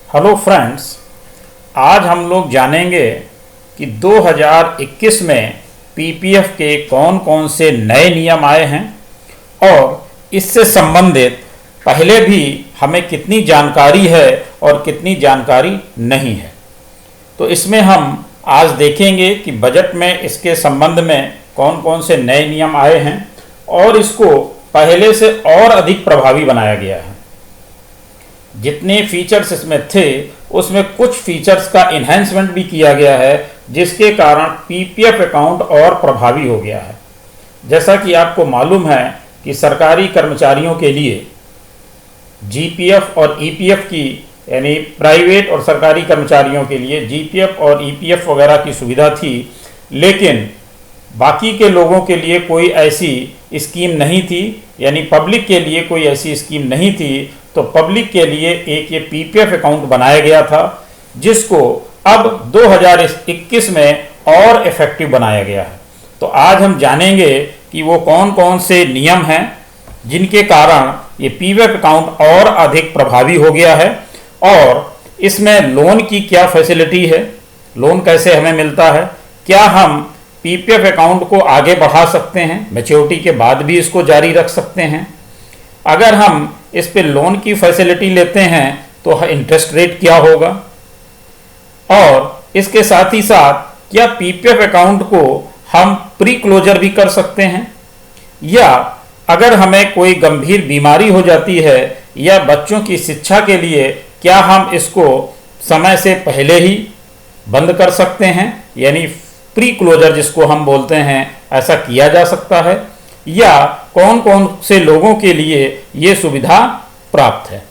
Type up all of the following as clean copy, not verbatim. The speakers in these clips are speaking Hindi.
हेलो फ्रेंड्स, आज हम लोग जानेंगे कि 2021 में पीपीएफ के कौन कौन से नए नियम आए हैं और इससे संबंधित पहले भी हमें कितनी जानकारी है और कितनी जानकारी नहीं है। तो इसमें हम आज देखेंगे कि बजट में इसके संबंध में कौन कौन से नए नियम आए हैं और इसको पहले से और अधिक प्रभावी बनाया गया है। जितने फीचर्स इसमें थे उसमें कुछ फीचर्स का इन्हेंसमेंट भी किया गया है, जिसके कारण पीपीएफ अकाउंट और प्रभावी हो गया है। जैसा कि आपको मालूम है कि सरकारी कर्मचारियों के लिए जीपीएफ और ईपीएफ की, यानी प्राइवेट और सरकारी कर्मचारियों के लिए जीपीएफ और ईपीएफ वगैरह की सुविधा थी, लेकिन बाकी के लोगों के लिए कोई ऐसी स्कीम नहीं थी, यानी पब्लिक के लिए कोई ऐसी स्कीम नहीं थी। तो पब्लिक के लिए एक ये पीपीएफ अकाउंट बनाया गया था, जिसको अब 2021 में और इफेक्टिव बनाया गया है। तो आज हम जानेंगे कि वो कौन कौन से नियम हैं जिनके कारण ये पीपीएफ अकाउंट और अधिक प्रभावी हो गया है, और इसमें लोन की क्या फैसिलिटी है, लोन कैसे हमें मिलता है, क्या हम पीपीएफ अकाउंट को आगे बढ़ा सकते हैं, मैच्योरिटी के बाद भी इसको जारी रख सकते हैं, अगर हम इस पे लोन की फैसिलिटी लेते हैं तो इंटरेस्ट रेट क्या होगा, और इसके साथ ही साथ क्या पीपीएफ अकाउंट को हम प्री क्लोजर भी कर सकते हैं, या अगर हमें कोई गंभीर बीमारी हो जाती है या बच्चों की शिक्षा के लिए क्या हम इसको समय से पहले ही बंद कर सकते हैं, यानी प्री क्लोजर जिसको हम बोलते हैं, ऐसा किया जा सकता है, या कौन कौन से लोगों के लिए ये सुविधा प्राप्त है।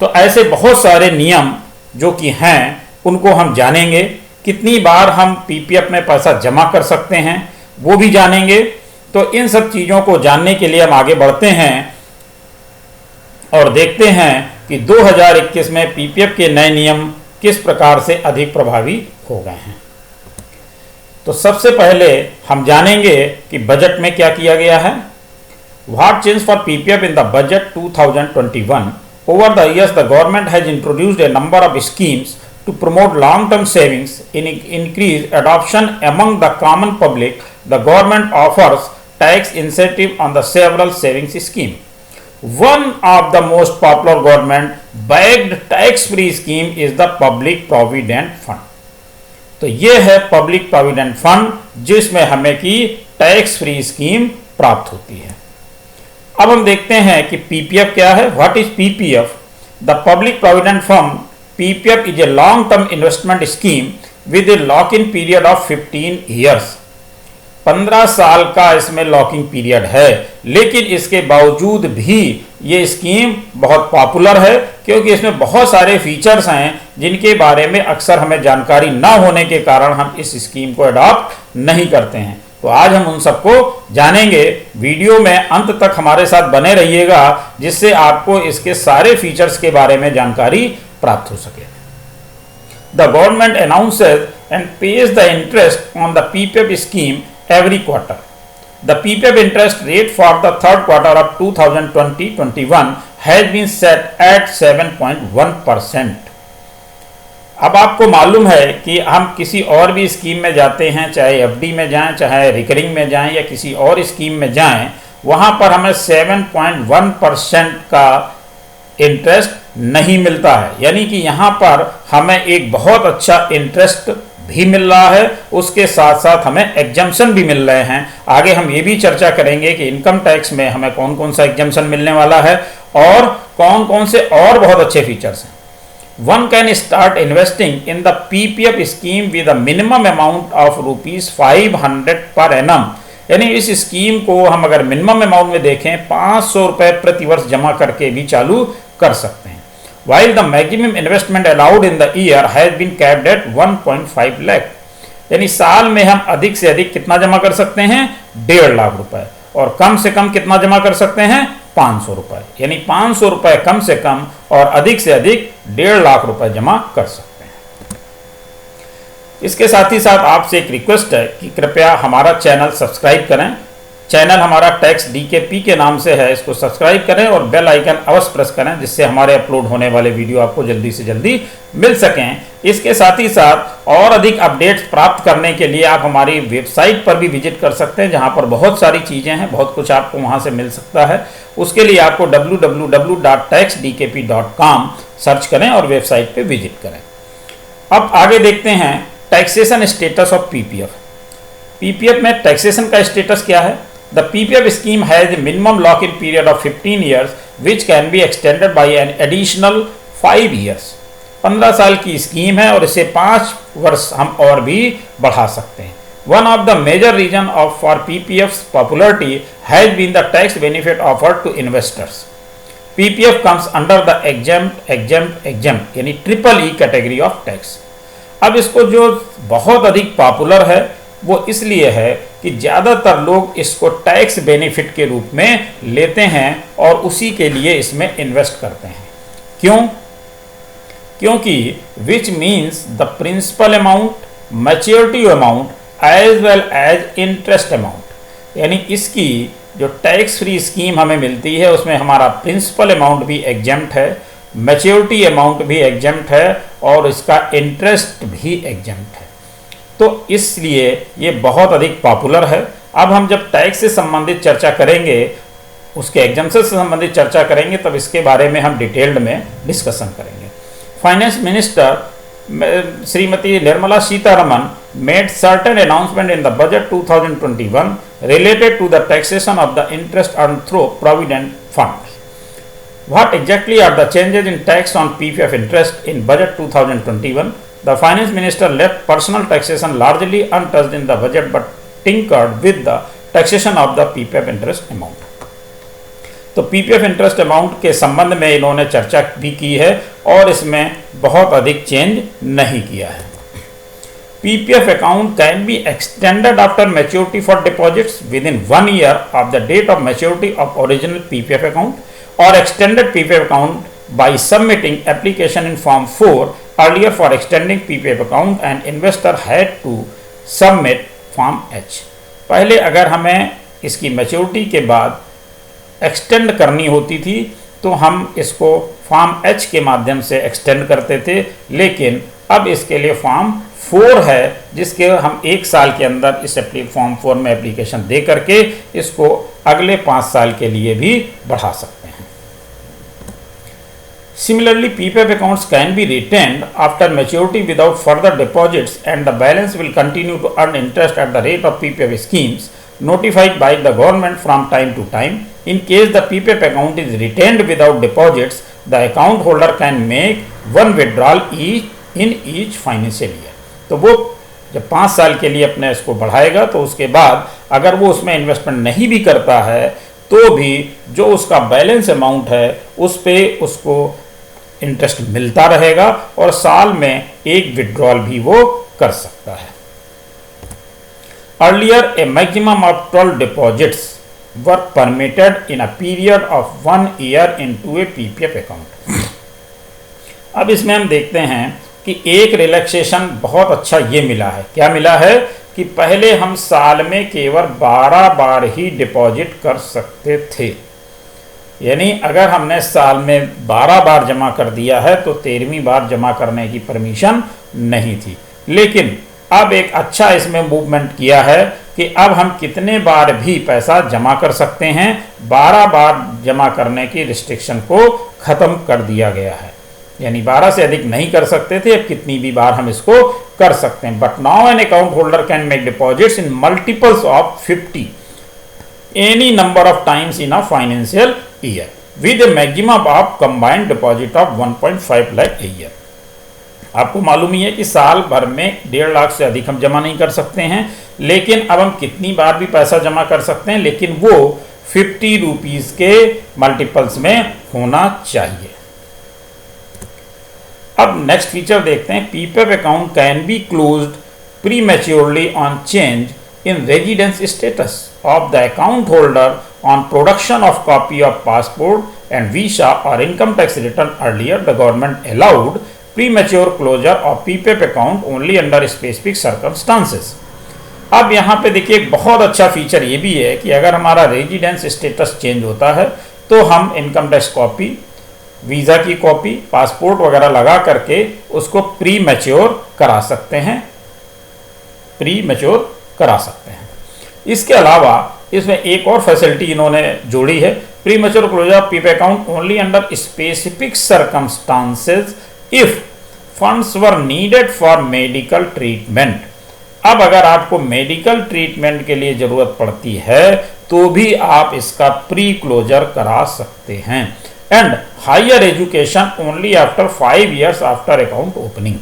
तो ऐसे बहुत सारे नियम जो कि हैं उनको हम जानेंगे। कितनी बार हम पीपीएफ में पैसा जमा कर सकते हैं वो भी जानेंगे। तो इन सब चीज़ों को जानने के लिए हम आगे बढ़ते हैं और देखते हैं कि 2021 में पीपीएफ के नए नियम किस प्रकार से अधिक प्रभावी हो गए हैं। तो सबसे पहले हम जानेंगे कि बजट में क्या किया गया है। What changed for PPF in the budget 2021? Over the years, the government has introduced a number of schemes to promote long-term savings and increase adoption among the common public. The government offers tax incentive on the several savings scheme. One of the most popular government-backed tax-free scheme is the Public Provident Fund. तो ये है पब्लिक प्रोविडेंट फंड, जिसमें हमें की टैक्स फ्री स्कीम प्राप्त होती है। अब हम देखते हैं कि पीपीएफ क्या है। What is PPF? The public provident fund PPF is a long term investment scheme with A lock in period of 15 years. 15 साल का इसमें लॉकिंग पीरियड है, लेकिन इसके बावजूद भी ये स्कीम बहुत पॉपुलर है, क्योंकि इसमें बहुत सारे फीचर्स हैं जिनके बारे में अक्सर हमें जानकारी ना होने के कारण हम इस स्कीम को अडॉप्ट नहीं करते हैं। तो आज हम उन सबको जानेंगे। वीडियो में अंत तक हमारे साथ बने रहिएगा, जिससे आपको इसके सारे फीचर्स के बारे में जानकारी प्राप्त हो सके। The government announces and page the interest on the PPF scheme every quarter. The PPF interest rate for the third quarter of 2020-21 has been set at 7.1%. अब आपको मालूम है कि हम किसी और भी स्कीम में जाते हैं, चाहे एफडी में जाएं, चाहे रिकरिंग में जाएं, या किसी और स्कीम में जाएं, वहां पर हमें 7.1% का इंटरेस्ट नहीं मिलता है। यानी कि यहां पर हमें एक बहुत अच्छा इंटरेस्ट भी मिल रहा है, उसके साथ साथ हमें एग्जम्पशन भी मिल रहे हैं। आगे हम ये भी चर्चा करेंगे कि इनकम टैक्स में हमें कौन कौन सा एग्जम्पशन मिलने वाला है और कौन कौन से और बहुत अच्छे फीचर्स हैं। One can start investing in the PPF scheme with a minimum amount of ₹500 per annum. यानी इस स्कीम को हम अगर मिनिमम अमाउंट में देखें, 500 रुपये प्रतिवर्ष जमा करके भी चालू कर सकते हैं। While the maximum investment allowed in the year has been capped at 1.5 lakh, यानी साल में हम अधिक से अधिक कितना जमा कर सकते हैं? 1.5 लाख रुपए, और कम से कम कितना जमा कर सकते हैं? 500 रुपए। यानी 500 रुपए कम से कम और अधिक से अधिक 1.5 लाख रुपए जमा कर सकते हैं। इसके साथ ही साथ आपसे एक रिक्वेस्ट है कि कृपया हमारा चैनल सब्सक्राइब करें चैनल हमारा टैक्स डीकेपी के नाम से है, इसको सब्सक्राइब करें और बेल आइकन अवश्य प्रेस करें, जिससे हमारे अपलोड होने वाले वीडियो आपको जल्दी से जल्दी मिल सकें। इसके साथ ही साथ और अधिक अपडेट्स प्राप्त करने के लिए आप हमारी वेबसाइट पर भी विजिट कर सकते हैं, जहां पर बहुत सारी चीज़ें हैं, बहुत कुछ आपको वहां से मिल सकता है। उसके लिए आपको www.taxdkp.com सर्च करें और वेबसाइट पर विजिट करें। अब आगे देखते हैं taxation status of PPF. PPF में टैक्सेशन का स्टेटस क्या है? The PPF scheme has a minimum lock in period of 15 years which can be extended by an additional 5 years। 15 साल की स्कीम है और इसे 5 वर्ष हम और भी बढ़ा सकते हैं। One of the major reason of for PPF popularity has been the tax benefit offered to investors. PPF comes under the exempt यानी triple E category of tax. अब इसको जो बहुत अधिक पॉपुलर है वो इसलिए है कि ज़्यादातर लोग इसको टैक्स बेनिफिट के रूप में लेते हैं और उसी के लिए इसमें इन्वेस्ट करते हैं। क्यों? क्योंकि which means the principal amount, maturity amount as well as interest amount, यानी इसकी जो टैक्स फ्री स्कीम हमें मिलती है उसमें हमारा प्रिंसिपल अमाउंट भी एग्जेम्प्ट है, मैच्योरिटी अमाउंट भी एग्जेम्प्ट है और इसका इंटरेस्ट भी एग्जेम्प्ट है। तो इसलिए ये बहुत अधिक पॉपुलर है। अब हम जब टैक्स से संबंधित चर्चा करेंगे, उसके एग्जाम्पशन से संबंधित चर्चा करेंगे, तब इसके बारे में हम डिटेल्ड में डिस्कशन करेंगे। Finance minister Shrimati Nirmala Sitharaman made certain announcement in the budget 2021 related to the taxation of the interest earned through provident fund. What exactly are the changes in tax on PPF interest in budget 2021? The finance minister left personal taxation largely untouched in the budget but tinkered with the taxation of the PPF interest amount. तो PPF इंटरेस्ट अमाउंट के संबंध में इन्होंने चर्चा भी की है और इसमें बहुत अधिक चेंज नहीं किया है। PPF account can be extended after maturity for deposits within 1 year of the date of maturity of original PPF account or extended PPF account by submitting application in Form 4. Earlier for extending PPF account and investor had to submit Form H. पहले अगर हमें इसकी मैच्योरिटी के बाद एक्सटेंड करनी होती थी तो हम इसको फॉर्म H के माध्यम से एक्सटेंड करते थे, लेकिन अब इसके लिए फॉर्म 4 है जिसके हम 1 साल के अंदर इस फॉर्म 4 में एप्लीकेशन दे करके इसको अगले 5 साल के लिए भी बढ़ा सकते हैं। Similarly, PPF accounts can be retained after maturity without further deposits and the balance will continue to earn interest at the rate of PPF schemes notified by the government from time to time. In case the PPF account is retained without deposits, the account holder can make one withdrawal in each financial year. तो वो जब 5 साल के लिए अपने इसको बढ़ाएगा तो उसके बाद अगर वो उसमें इन्वेस्टमेंट नहीं भी करता है तो भी जो उसका बैलेंस अमाउंट है उस पे उसको इंटरेस्ट मिलता रहेगा और साल में एक विड्रॉल भी वो कर सकता है। Earlier A maximum of 12 deposits were permitted in a period of 1 year into A PPF account. अब इसमें हम देखते हैं कि एक रिलैक्सेशन बहुत अच्छा ये मिला है। क्या मिला है कि पहले हम साल में केवल 12 बार ही डिपॉजिट कर सकते थे, यानी अगर हमने साल में 12 बार जमा कर दिया है तो 13वीं बार जमा करने की परमिशन नहीं थी। लेकिन अब एक अच्छा इसमें मूवमेंट किया है कि अब हम कितने बार भी पैसा जमा कर सकते हैं, 12 बार जमा करने की रिस्ट्रिक्शन को ख़त्म कर दिया गया है, यानी 12 से अधिक नहीं कर सकते थे, अब कितनी भी बार हम इसको कर सकते हैं। But now an account holder can make deposits in multiples of 50 any number of times in a financial year with A maximum of combined deposit of 1.5 lakh a year. आपको मालूम ही है कि साल भर में 1.5 लाख से अधिक हम जमा नहीं कर सकते हैं, लेकिन अब हम कितनी बार भी पैसा जमा कर सकते हैं, लेकिन वो 50 रुपीज़ के मल्टीपल्स में होना चाहिए। अब नेक्स्ट फीचर देखते हैं। PPF account can be closed प्रीमैच्योरली on change in residence status of the account holder on production of copy of passport and visa or income tax return. Earlier the government allowed premature closure of PPF account only under specific circumstances. अब यहाँ पे देखिए एक बहुत अच्छा फीचर ये भी है कि अगर हमारा रेजिडेंस स्टेटस चेंज होता है तो हम इनकम टैक्स कॉपी, वीज़ा की कॉपी, पासपोर्ट वगैरह लगा करके उसको प्री मैच्योर करा सकते हैं, इसके अलावा इसमें एक और फैसिलिटी इन्होंने जोड़ी है, pre mature closure of PP account only under specific circumstances if funds were needed for medical treatment. अब अगर आपको मेडिकल ट्रीटमेंट के लिए ज़रूरत पड़ती है तो भी आप इसका प्री क्लोजर करा सकते हैं। And higher education only after 5 years after account opening.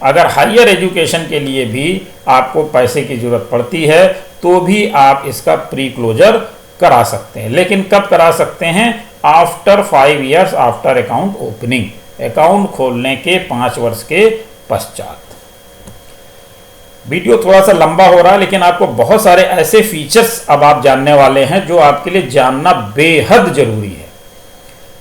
अगर हायर एजुकेशन के लिए भी आपको पैसे की ज़रूरत पड़ती है तो भी आप इसका प्री क्लोजर करा सकते हैं, लेकिन कब करा सकते हैं? After 5 years after account opening, account खोलने के 5 वर्ष के पश्चात। वीडियो थोड़ा सा लंबा हो रहा है, लेकिन आपको बहुत सारे ऐसे फीचर्स अब आप जानने वाले हैं जो आपके लिए जानना बेहद जरूरी है।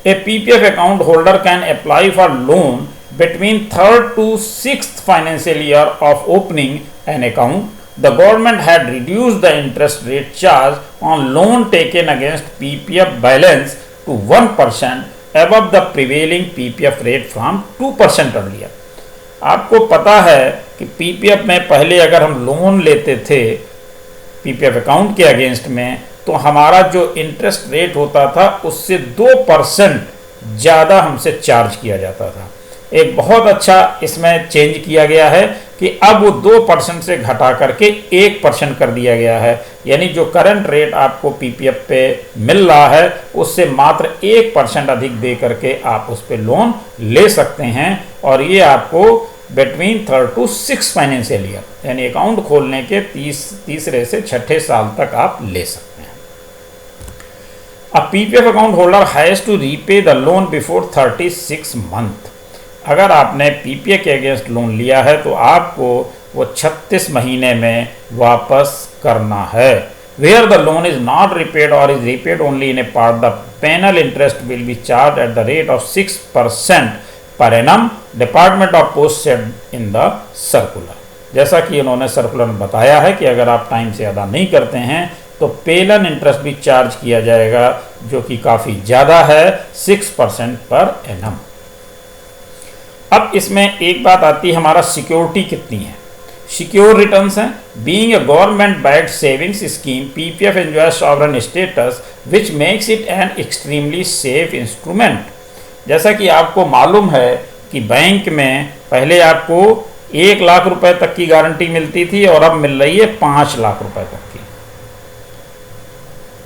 A PPF account holder can apply for loan between 3rd to 6th financial year of opening an account. The government had reduced the interest rate charged on loan taken against PPF balance to 1% above the prevailing PPF rate from 2% earlier. आपको पता है कि पीपीएफ में पहले अगर हम लोन लेते थे पीपीएफ अकाउंट के अगेंस्ट में तो हमारा जो इंटरेस्ट रेट होता था उससे 2% ज़्यादा हमसे चार्ज किया जाता था। एक बहुत अच्छा इसमें चेंज किया गया है कि अब वो 2% से घटा करके 1% कर दिया गया है, यानी जो करंट रेट आपको पीपीएफ पे मिल रहा है उससे मात्र 1% अधिक दे करके आप उस पर लोन ले सकते हैं। और ये आपको between 3rd to 6th financial year, यानी अकाउंट खोलने के तीसरे से छठे साल तक आप ले सकते हैं। अब PPF account holder has to repay the loan before 36 month. अगर आपने पीपीएफ के अगेंस्ट लोन लिया है तो आपको वो 36 महीने में वापस करना है। Where the loan is not repaid or is repaid only in a part, the penal interest will be charge at the rate of 6% per annum, department of post said in the circular. जैसा कि इन्होंने सर्कुलर में बताया है कि अगर आप टाइम से अदा नहीं करते हैं तो पेनल इंटरेस्ट भी चार्ज किया जाएगा, जो कि काफ़ी ज़्यादा है, 6% पर एनम। अब इसमें एक बात आती है, हमारा सिक्योरिटी कितनी है? सिक्योर रिटर्न्स हैं। Being a government backed savings scheme, PPF enjoy sovereign status which makes it an extremely safe instrument. जैसा कि आपको मालूम है कि बैंक में पहले आपको 1 लाख रुपए तक की गारंटी मिलती थी और अब मिल रही है 5 लाख रुपए तक की।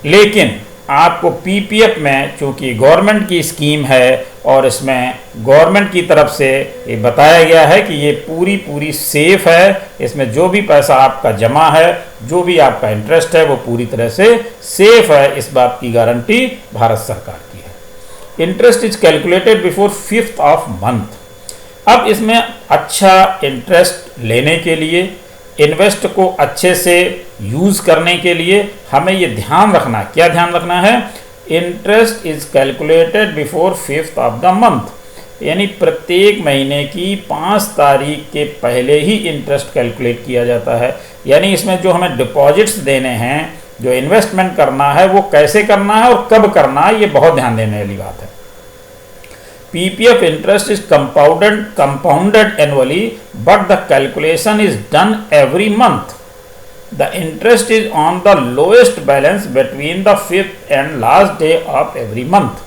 लेकिन आपको पीपीएफ में चूंकि गवर्नमेंट की स्कीम है और इसमें गवर्नमेंट की तरफ से ये बताया गया है कि ये पूरी सेफ है, इसमें जो भी पैसा आपका जमा है, जो भी आपका इंटरेस्ट है वो पूरी तरह से सेफ है, इस बात की गारंटी भारत सरकार की है। Interest is calculated before 5th of month। अब इसमें अच्छा इंटरेस्ट लेने के लिए, इन्वेस्ट को अच्छे से यूज़ करने के लिए हमें ये ध्यान रखना है। क्या ध्यान रखना है? Interest is calculated before 5th of the month, यानी प्रत्येक महीने की 5 तारीख के पहले ही इंटरेस्ट कैलकुलेट किया जाता है। यानी इसमें जो हमें डिपॉजिट्स देने हैं, जो इन्वेस्टमेंट करना है, वो कैसे करना है और कब करना है, ये बहुत ध्यान देने वाली बात है। PPF interest is compounded annually, but the calculation is done every month. The interest is on the lowest balance between the 5th and last day of every month.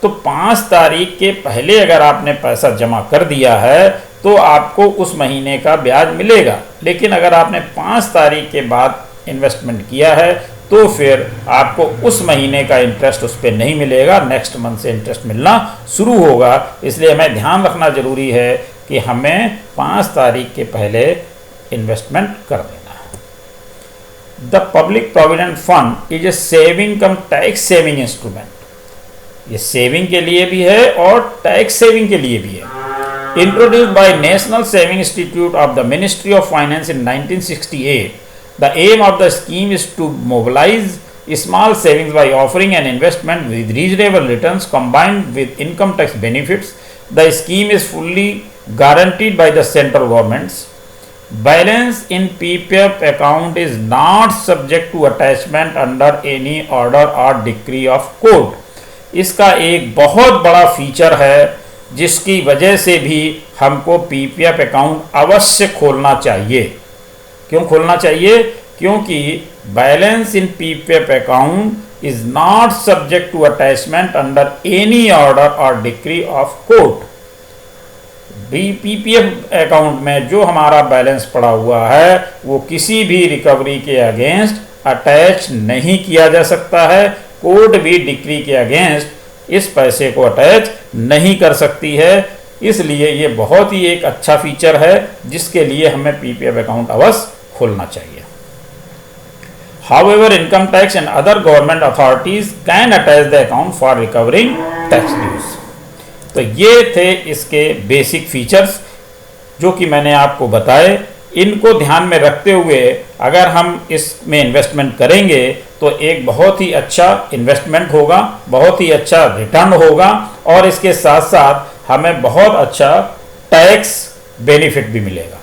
तो 5 तारीख के पहले अगर आपने पैसा जमा कर दिया है तो आपको उस महीने का ब्याज मिलेगा, लेकिन अगर आपने 5 तारीख के बाद इन्वेस्टमेंट किया है तो फिर आपको उस महीने का इंटरेस्ट उस पर नहीं मिलेगा, नेक्स्ट मंथ से इंटरेस्ट मिलना शुरू होगा। इसलिए हमें ध्यान रखना ज़रूरी है कि हमें 5 तारीख के पहले इन्वेस्टमेंट कर देना है। The public provident fund is a saving come tax saving instrument. ये सेविंग के लिए भी है और टैक्स सेविंग के लिए भी है। Introduced by national saving institute of the ministry of finance in 1968, the aim of the scheme is to mobilize small savings by offering an investment with reasonable returns combined with income tax benefits. The scheme is fully guaranteed by the central governments. Balance in PPF account is not subject to attachment under any order or decree of court. इसका एक बहुत बड़ा फीचर है जिसकी वजह से भी हमको पीपीएफ अकाउंट अवश्य खोलना चाहिए। क्यों खोलना चाहिए? क्योंकि balance in PPF account is not subject to attachment under any order or decree of court. PPF account में जो हमारा बैलेंस पड़ा हुआ है वो किसी भी रिकवरी के अगेंस्ट अटैच नहीं किया जा सकता है। कोर्ट भी डिक्री के अगेंस्ट इस पैसे को अटैच नहीं कर सकती है। इसलिए ये बहुत ही एक अच्छा फीचर है जिसके लिए हमें पीपीएफ अकाउंट अवश्य खोलना चाहिए। However, income tax and other government authorities can attach the account for recovering tax dues। तो ये थे इसके बेसिक फीचर्स जो कि मैंने आपको बताए। इनको ध्यान में रखते हुए अगर हम इसमें इन्वेस्टमेंट करेंगे तो एक बहुत ही अच्छा इन्वेस्टमेंट होगा, बहुत ही अच्छा रिटर्न होगा और इसके साथ साथ हमें बहुत अच्छा टैक्स बेनिफिट भी मिलेगा।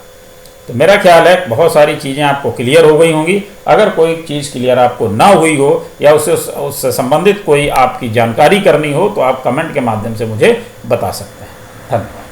तो मेरा ख्याल है बहुत सारी चीज़ें आपको क्लियर हो गई होंगी। अगर कोई चीज़ क्लियर आपको ना हुई हो या उससे संबंधित कोई आपकी जानकारी करनी हो तो आप कमेंट के माध्यम से मुझे बता सकते हैं। धन्यवाद।